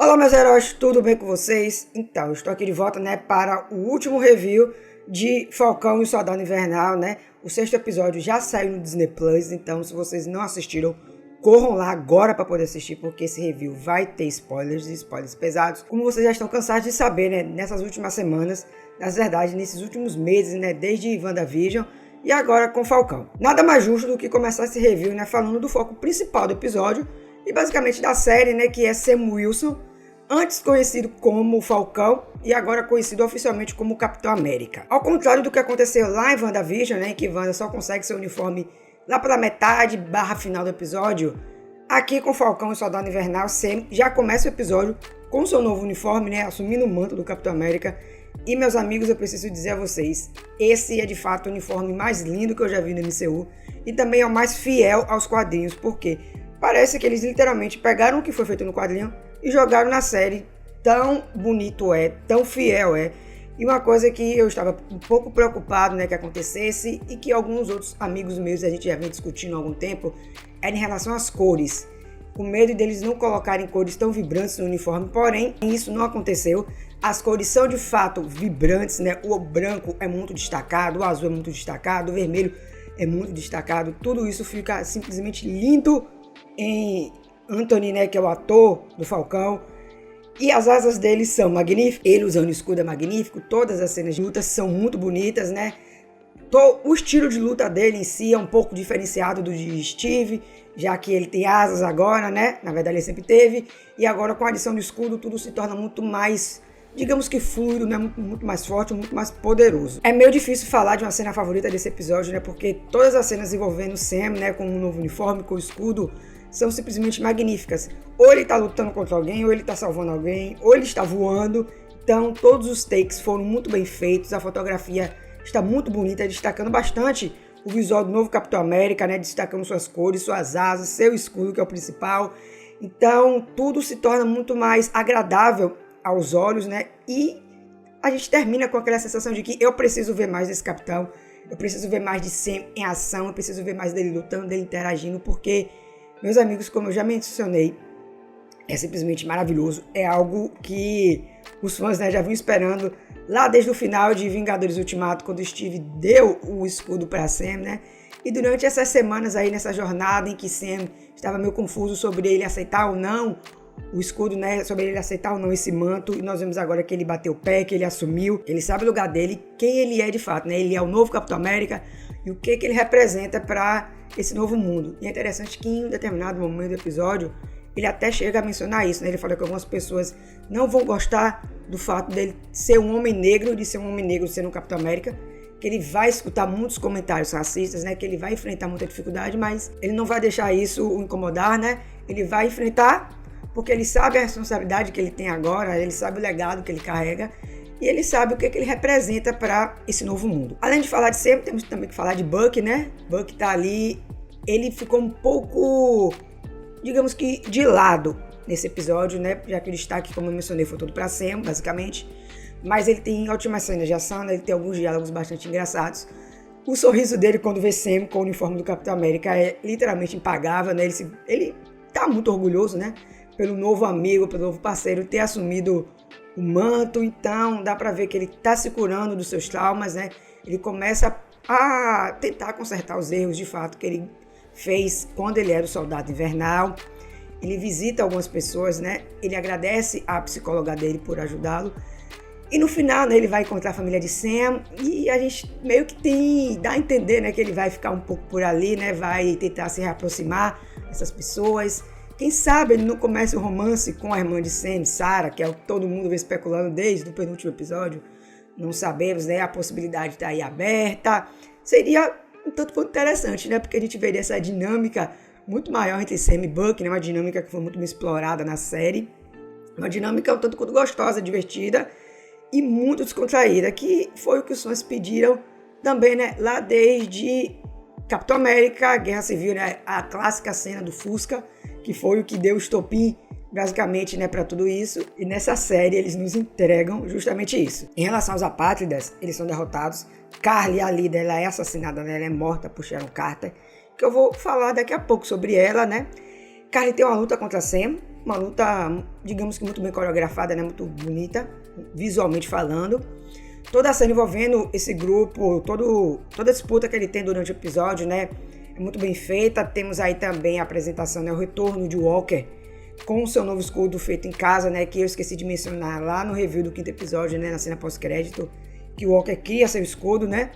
Fala, meus heróis, tudo bem com vocês? Então, eu estou aqui de volta, para o último review de Falcão e o Soldado Invernal, O sexto episódio já saiu no Disney Plus, então se vocês não assistiram, corram lá agora para poder assistir, porque esse review vai ter spoilers pesados. Como vocês já estão cansados de saber, nessas últimas semanas, na verdade, nesses últimos meses, desde WandaVision e agora com Falcão. Nada mais justo do que começar esse review, falando do foco principal do episódio e basicamente da série, que é Sam Wilson, antes conhecido como Falcão e agora conhecido oficialmente como Capitão América. Ao contrário do que aconteceu lá em WandaVision, em que Wanda só consegue seu uniforme lá pela metade / final do episódio, aqui com Falcão e Soldado Invernal, Sam já começa o episódio com seu novo uniforme, assumindo o manto do Capitão América. E meus amigos, eu preciso dizer a vocês, esse é de fato o uniforme mais lindo que eu já vi no MCU e também é o mais fiel aos quadrinhos, porque parece que eles literalmente pegaram o que foi feito no quadrinho e jogaram na série. Tão bonito tão fiel E uma coisa que eu estava um pouco preocupado, que acontecesse e que alguns outros amigos meus a gente já vem discutindo há algum tempo, era em relação às cores. Com medo deles não colocarem cores tão vibrantes no uniforme, porém isso não aconteceu. As cores são de fato vibrantes, O branco é muito destacado, o azul é muito destacado, o vermelho é muito destacado. Tudo isso fica simplesmente lindo em Anthony, que é o ator do Falcão. E as asas dele são magníficas, ele usando o escudo é magnífico, todas as cenas de luta são muito bonitas, O estilo de luta dele em si é um pouco diferenciado do de Steve, já que ele tem asas agora, Na verdade ele sempre teve, e agora com a adição do escudo tudo se torna muito mais, digamos que fluido, muito mais forte, muito mais poderoso. É meio difícil falar de uma cena favorita desse episódio, porque todas as cenas envolvendo Sam, com um novo uniforme, com o escudo, são simplesmente magníficas. Ou ele está lutando contra alguém, ou ele está salvando alguém, ou ele está voando. Então todos os takes foram muito bem feitos, a fotografia está muito bonita, destacando bastante o visual do novo Capitão América, destacando suas cores, suas asas, seu escudo, que é o principal. Então tudo se torna muito mais agradável aos olhos, E a gente termina com aquela sensação de que eu preciso ver mais desse Capitão, eu preciso ver mais de Sam em ação, eu preciso ver mais dele lutando, dele interagindo, porque, meus amigos, como eu já mencionei, é simplesmente maravilhoso. É algo que os fãs já vinham esperando lá desde o final de Vingadores Ultimato, quando o Steve deu o escudo para Sam, E durante essas semanas aí, nessa jornada em que Sam estava meio confuso sobre ele aceitar ou não o escudo, sobre ele aceitar ou não esse manto, e nós vemos agora que ele bateu o pé, que ele assumiu, ele sabe o lugar dele, quem ele é de fato, Ele é o novo Capitão América e o que ele representa para esse novo mundo. E é interessante que em um determinado momento do episódio, ele até chega a mencionar isso, Ele fala que algumas pessoas não vão gostar do fato dele ser um homem negro, de ser um homem negro sendo um Capitão América, que ele vai escutar muitos comentários racistas, que ele vai enfrentar muita dificuldade, mas ele não vai deixar isso o incomodar, Ele vai enfrentar porque ele sabe a responsabilidade que ele tem agora, ele sabe o legado que ele carrega e ele sabe o que ele representa para esse novo mundo. Além de falar de Sam, temos também que falar de Bucky, Bucky tá ali, ele ficou um pouco, digamos que de lado nesse episódio, Já que o destaque, como eu mencionei, foi todo para Sam, basicamente. Mas ele tem ótimas cenas de ação, ele tem alguns diálogos bastante engraçados. O sorriso dele quando vê Sam com o uniforme do Capitão América é literalmente impagável, Ele tá muito orgulhoso, pelo novo amigo, pelo novo parceiro ter assumido o manto. Então dá pra ver que ele tá se curando dos seus traumas, Ele começa a tentar consertar os erros de fato que ele fez quando ele era o Soldado Invernal. Ele visita algumas pessoas, Ele agradece a psicóloga dele por ajudá-lo. E no final, ele vai encontrar a família de Sam e a gente meio que dá a entender, que ele vai ficar um pouco por ali, vai tentar se reaproximar dessas pessoas. Quem sabe ele não começa o romance com a irmã de Sam, Sarah, que é o que todo mundo vem especulando desde o penúltimo episódio. Não sabemos, a possibilidade está aí aberta. Seria um tanto quanto interessante, porque a gente veria essa dinâmica muito maior entre Sam e Bucky, uma dinâmica que foi muito bem explorada na série. Uma dinâmica um tanto quanto gostosa, divertida e muito descontraída, que foi o que os fãs pediram também, lá desde Capitão América, Guerra Civil, a clássica cena do Fusca, que foi o que deu o estopim, basicamente, para tudo isso. E nessa série eles nos entregam justamente isso. Em relação aos apátridas, eles são derrotados. Carly, a líder, ela é assassinada, ela é morta por Sharon Carter, que eu vou falar daqui a pouco sobre ela, Carly tem uma luta contra Sam, uma luta, digamos que muito bem coreografada, né? Muito bonita, visualmente falando. Toda a cena envolvendo esse grupo, toda a disputa que ele tem durante o episódio, né? É muito bem feita. Temos aí também a apresentação, né? O retorno de Walker com o seu novo escudo feito em casa, né? Que eu esqueci de mencionar lá no review do 5º episódio, né? Na cena pós-crédito, que o Walker cria seu escudo, né?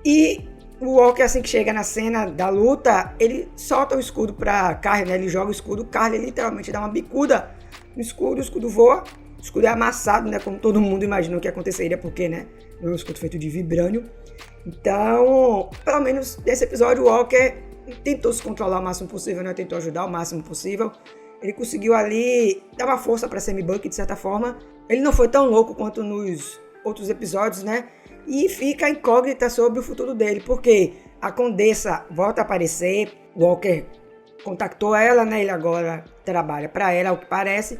E o Walker, assim que chega na cena da luta, ele solta o escudo pra Karli, né? Ele joga o escudo, Karli literalmente dá uma bicuda no escudo, o escudo voa, o escudo é amassado, né? Como todo mundo imaginou que aconteceria, porque, né? Não é um escudo feito de vibrânio. Então, pelo menos nesse episódio, o Walker tentou se controlar o máximo possível, né? Tentou ajudar o máximo possível. Ele conseguiu ali dar uma força pra Sammy Buck, de certa forma. Ele não foi tão louco quanto nos outros episódios, né? E fica incógnita sobre o futuro dele, porque a Condessa volta a aparecer, Walker contactou ela, né? Ele agora trabalha para ela, ao que parece,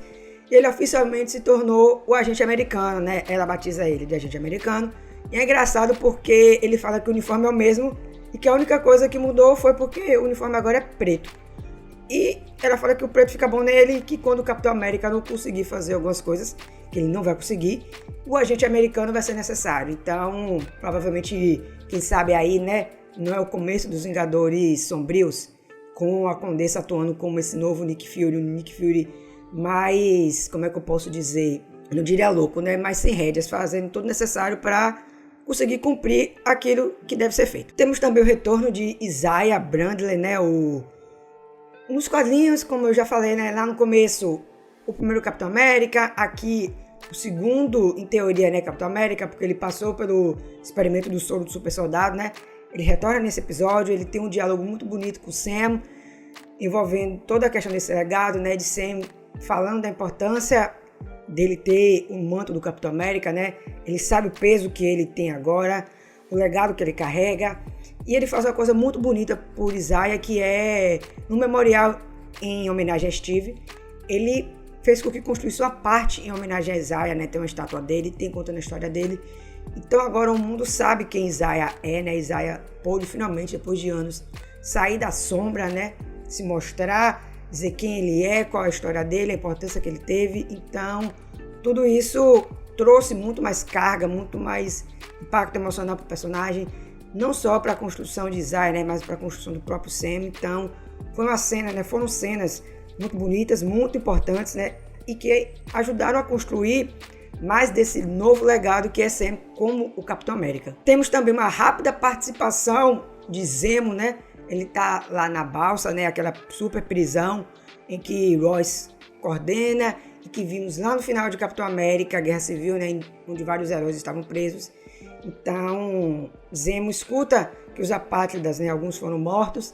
e ele oficialmente se tornou o agente americano, né? Ela batiza ele de agente americano, e é engraçado porque ele fala que o uniforme é o mesmo, e que a única coisa que mudou foi porque o uniforme agora é preto. E ela fala que o preto fica bom nele, e que quando o Capitão América não conseguir fazer algumas coisas, que ele não vai conseguir, o agente americano vai ser necessário. Então, provavelmente, quem sabe aí, né, não é o começo dos Vingadores Sombrios, com a Condessa atuando como esse novo Nick Fury, um Nick Fury mais, como é que eu posso dizer, eu não diria louco, né, mas sem rédeas, fazendo tudo necessário para conseguir cumprir aquilo que deve ser feito. Temos também o retorno de Isaiah Bradley, né, nos quadrinhos, como eu já falei, né, lá no começo, o primeiro Capitão América, aqui o segundo, em teoria, né, Capitão América, porque ele passou pelo experimento do soro do super soldado, né? Ele retorna nesse episódio, ele tem um diálogo muito bonito com o Sam, envolvendo toda a questão desse legado, né, de Sam falando da importância dele ter o manto do Capitão América, né? Ele sabe o peso que ele tem agora, o legado que ele carrega, e ele faz uma coisa muito bonita por Isaiah, que é no memorial em homenagem a Steve, ele fez com que construísse uma parte em homenagem a Isaiah, né? Tem uma estátua dele, tem contando a história dele. Então agora o mundo sabe quem Isaiah é, né? Isaiah pôde finalmente, depois de anos, sair da sombra, né? Se mostrar, dizer quem ele é, qual a história dele, a importância que ele teve. Então, tudo isso trouxe muito mais carga, muito mais impacto emocional para o personagem, não só para a construção de Isaiah, né? Mas para a construção do próprio Sam. Então, foi uma cena, né? Foram cenas muito bonitas, muito importantes, né? E que ajudaram a construir mais desse novo legado que é Sam como o Capitão América. Temos também uma rápida participação de Zemo, né? Ele tá lá na balsa, né? Aquela super prisão em que Royce coordena e que vimos lá no final de Capitão América, a Guerra Civil, né? Onde vários heróis estavam presos. Então, Zemo escuta que os apátridas, né? Alguns foram mortos.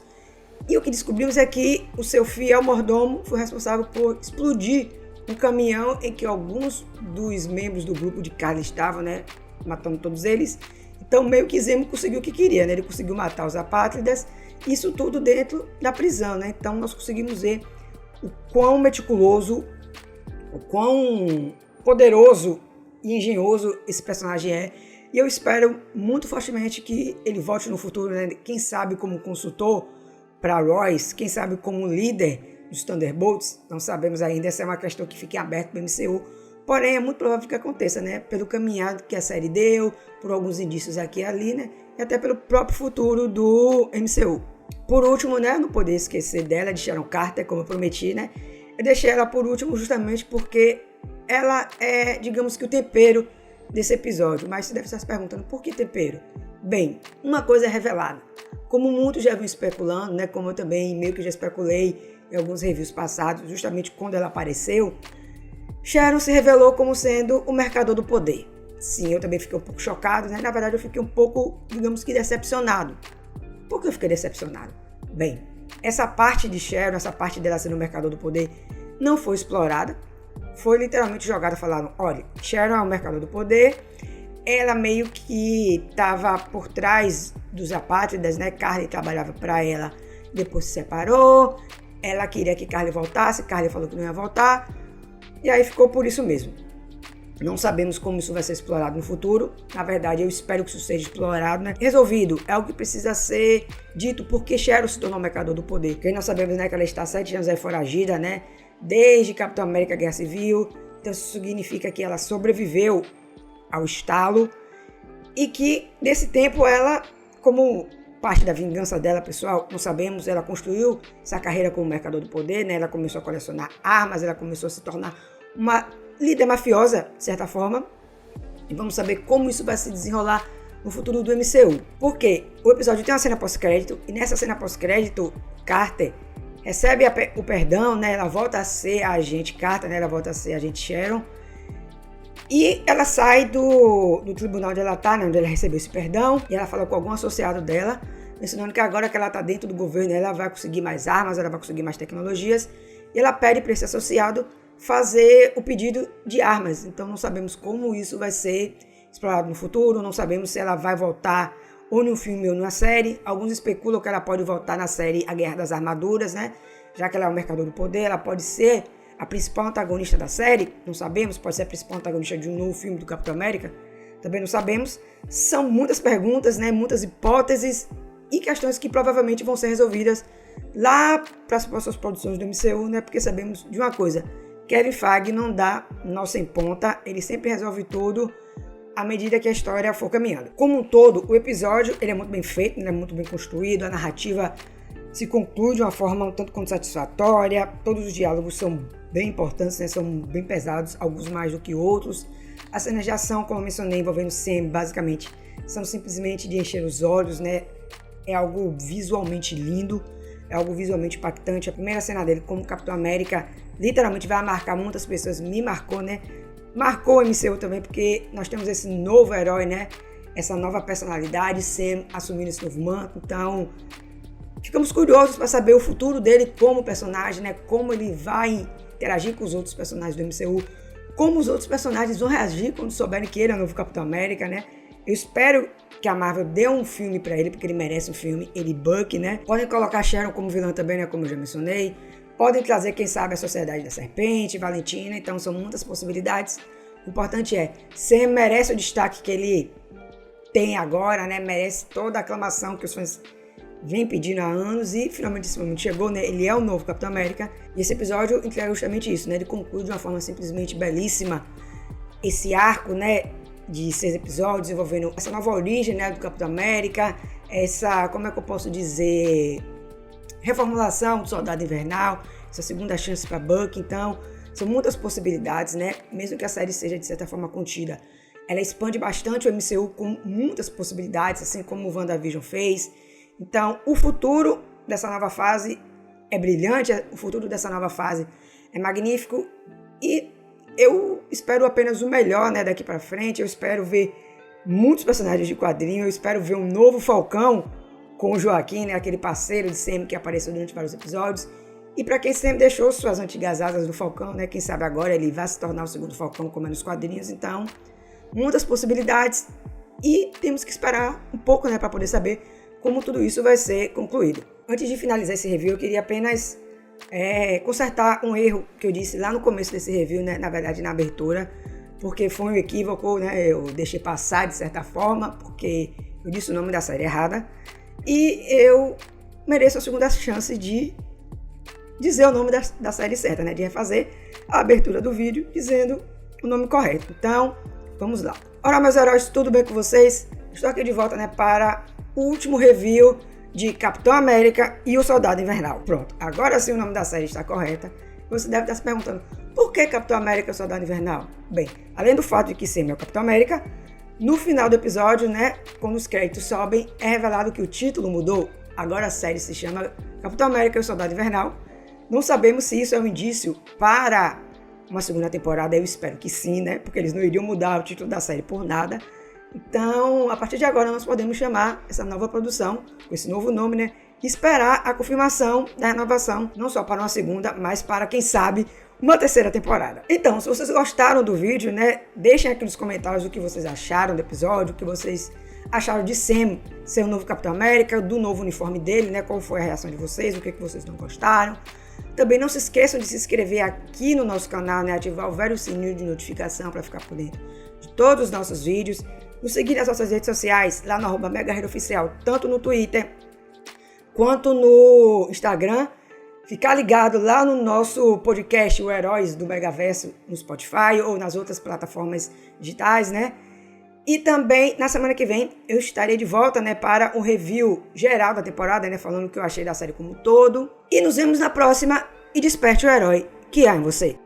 E o que descobrimos é que o seu fiel mordomo foi responsável por explodir um caminhão em que alguns dos membros do grupo de Karli estavam, né, matando todos eles. Então, meio que Zemo conseguiu o que queria, né? Ele conseguiu matar os apátridas, isso tudo dentro da prisão, né? Então, nós conseguimos ver o quão meticuloso, o quão poderoso e engenhoso esse personagem é. E eu espero muito fortemente que ele volte no futuro, né? Quem sabe como consultor para Royce, quem sabe como líder dos Thunderbolts, não sabemos ainda, essa é uma questão que fica aberta para o MCU, porém é muito provável que aconteça, né, pelo caminhado que a série deu, por alguns indícios aqui e ali, né, e até pelo próprio futuro do MCU. Por último, né, não poder esquecer dela, de Sharon Carter, como eu prometi, né, eu deixei ela por último justamente porque ela é, digamos que o tempero desse episódio, mas você deve estar se perguntando, por que tempero? Bem, uma coisa é revelada. Como muitos já vinham especulando, né, como eu também meio que já especulei em alguns reviews passados, justamente quando ela apareceu, Sharon se revelou como sendo o mercador do poder. Sim, eu também fiquei um pouco chocado, né? Na verdade, eu fiquei um pouco, digamos que decepcionado. Por que eu fiquei decepcionado? Bem, essa parte de Sharon, essa parte dela sendo o mercador do poder, não foi explorada. Foi literalmente jogada, falando, olha, Sharon é o mercador do poder, ela meio que estava por trás dos apátridas, né? Karli trabalhava para ela, depois se separou, ela queria que Karli voltasse, Karli falou que não ia voltar, e aí ficou por isso mesmo. Não sabemos como isso vai ser explorado no futuro, na verdade eu espero que isso seja explorado, né? Resolvido, é algo que precisa ser dito, porque Sharon se tornou o mercador do poder, porque nós sabemos, né, que ela está há 7 anos aí foragida, né? desde Capitão América Guerra Civil. Então isso significa que ela sobreviveu ao estalo e que nesse tempo ela, como parte da vingança dela, pessoal, não sabemos, ela construiu essa carreira como mercador do poder, né? Ela começou a colecionar armas, ela começou a se tornar uma líder mafiosa, de certa forma. E vamos saber como isso vai se desenrolar no futuro do MCU. Porque o episódio tem uma cena pós-crédito, e nessa cena pós-crédito, Carter recebe o perdão, né? Ela volta a ser a agente Carter, né? Ela volta a ser a agente Sharon. E ela sai do tribunal onde ela tá, né? Onde ela recebeu esse perdão, e ela fala com algum associado dela, mencionando que agora que ela tá dentro do governo, ela vai conseguir mais armas, ela vai conseguir mais tecnologias, e ela pede para esse associado fazer o pedido de armas. Então não sabemos como isso vai ser explorado no futuro, não sabemos se ela vai voltar ou no filme ou numa série. Alguns especulam que ela pode voltar na série A Guerra das Armaduras, né? Já que ela é o mercador do poder, ela pode ser a principal antagonista da série, não sabemos, pode ser a principal antagonista de um novo filme do Capitão América, também não sabemos. São muitas perguntas, né? Muitas hipóteses e questões que provavelmente vão ser resolvidas lá para as próximas produções do MCU, né? Porque sabemos de uma coisa, Kevin Feige não dá nó sem ponta, ele sempre resolve tudo à medida que a história for caminhando. Como um todo, o episódio ele é muito bem feito, ele é muito bem construído, a narrativa se conclui de uma forma um tanto quanto satisfatória, todos os diálogos são bem importantes, né? São bem pesados, alguns mais do que outros. As cenas de ação, como eu mencionei, envolvendo Sam, basicamente, são simplesmente de encher os olhos, né? É algo visualmente lindo, é algo visualmente impactante. A primeira cena dele como Capitão América literalmente vai marcar muitas pessoas, me marcou, né? Marcou o MCU também, porque nós temos esse novo herói, né? Essa nova personalidade, Sam assumindo esse novo manto. Então, ficamos curiosos para saber o futuro dele como personagem, né? Como ele vai interagir com os outros personagens do MCU, como os outros personagens vão reagir quando souberem que ele é o novo Capitão América, né? Eu espero que a Marvel dê um filme pra ele, porque ele merece um filme, ele Bucky, né? Podem colocar Sharon como vilã também, né? Como eu já mencionei. Podem trazer, quem sabe, a Sociedade da Serpente, Valentina, então são muitas possibilidades. O importante é, Sam merece o destaque que ele tem agora, né? Merece toda a aclamação que os fãs vem pedindo há anos e finalmente esse momento chegou, né? Ele é o novo Capitão América e esse episódio entrega justamente isso, né? Ele conclui de uma forma simplesmente belíssima esse arco, né? De 6 episódios envolvendo essa nova origem, né? Do Capitão América, essa, como é que eu posso dizer, reformulação do Soldado Invernal, essa segunda chance para Bucky. Então, são muitas possibilidades, né? Mesmo que a série seja de certa forma contida, ela expande bastante o MCU com muitas possibilidades, assim como o WandaVision fez. Então, o futuro dessa nova fase é brilhante, o futuro dessa nova fase é magnífico e eu espero apenas o melhor, né, daqui para frente. Eu espero ver muitos personagens de quadrinho, eu espero ver um novo Falcão com o Joaquim, né, aquele parceiro de Sam que apareceu durante vários episódios. E para quem sempre deixou suas antigas asas do Falcão, né, quem sabe agora ele vai se tornar o segundo Falcão como é nos quadrinhos. Então, muitas possibilidades e temos que esperar um pouco, né, para poder saber como tudo isso vai ser concluído. Antes de finalizar esse review, eu queria apenas consertar um erro que eu disse lá no começo desse review, né? Na verdade na abertura, porque foi um equívoco, né? Eu deixei passar de certa forma, porque eu disse o nome da série errada, e eu mereço a segunda chance de dizer o nome da série certa, né? De refazer a abertura do vídeo dizendo o nome correto. Então, vamos lá. Olá, meus heróis, tudo bem com vocês? Estou aqui de volta, né, para o último review de Capitão América e o Soldado Invernal. Pronto, agora sim o nome da série está correta. Você deve estar se perguntando, por que Capitão América e o Soldado Invernal? Bem, além do fato de que Sam é o Capitão América, no final do episódio, né, quando os créditos sobem, é revelado que o título mudou. Agora a série se chama Capitão América e o Soldado Invernal. Não sabemos se isso é um indício para uma segunda temporada, eu espero que sim, né, porque eles não iriam mudar o título da série por nada. Então, a partir de agora, nós podemos chamar essa nova produção, com esse novo nome, né? E esperar a confirmação da renovação, não só para uma segunda, mas para, quem sabe, uma terceira temporada. Então, se vocês gostaram do vídeo, né? Deixem aqui nos comentários o que vocês acharam do episódio, o que vocês acharam de Sam ser o novo Capitão América, do novo uniforme dele, né? Qual foi a reação de vocês, o que vocês não gostaram. Também não se esqueçam de se inscrever aqui no nosso canal, né? Ativar o velho sininho de notificação para ficar por dentro de todos os nossos vídeos. Nos seguir nas nossas redes sociais, lá no @MegaHeroOficial, tanto no Twitter quanto no Instagram. ficar ligado lá no nosso podcast, o Heróis do Megaverso, no Spotify ou nas outras plataformas digitais, né? E também, na semana que vem, eu estarei de volta, né, para um review geral da temporada, né, falando o que eu achei da série como um todo. E nos vemos na próxima, e desperte o herói que há em você.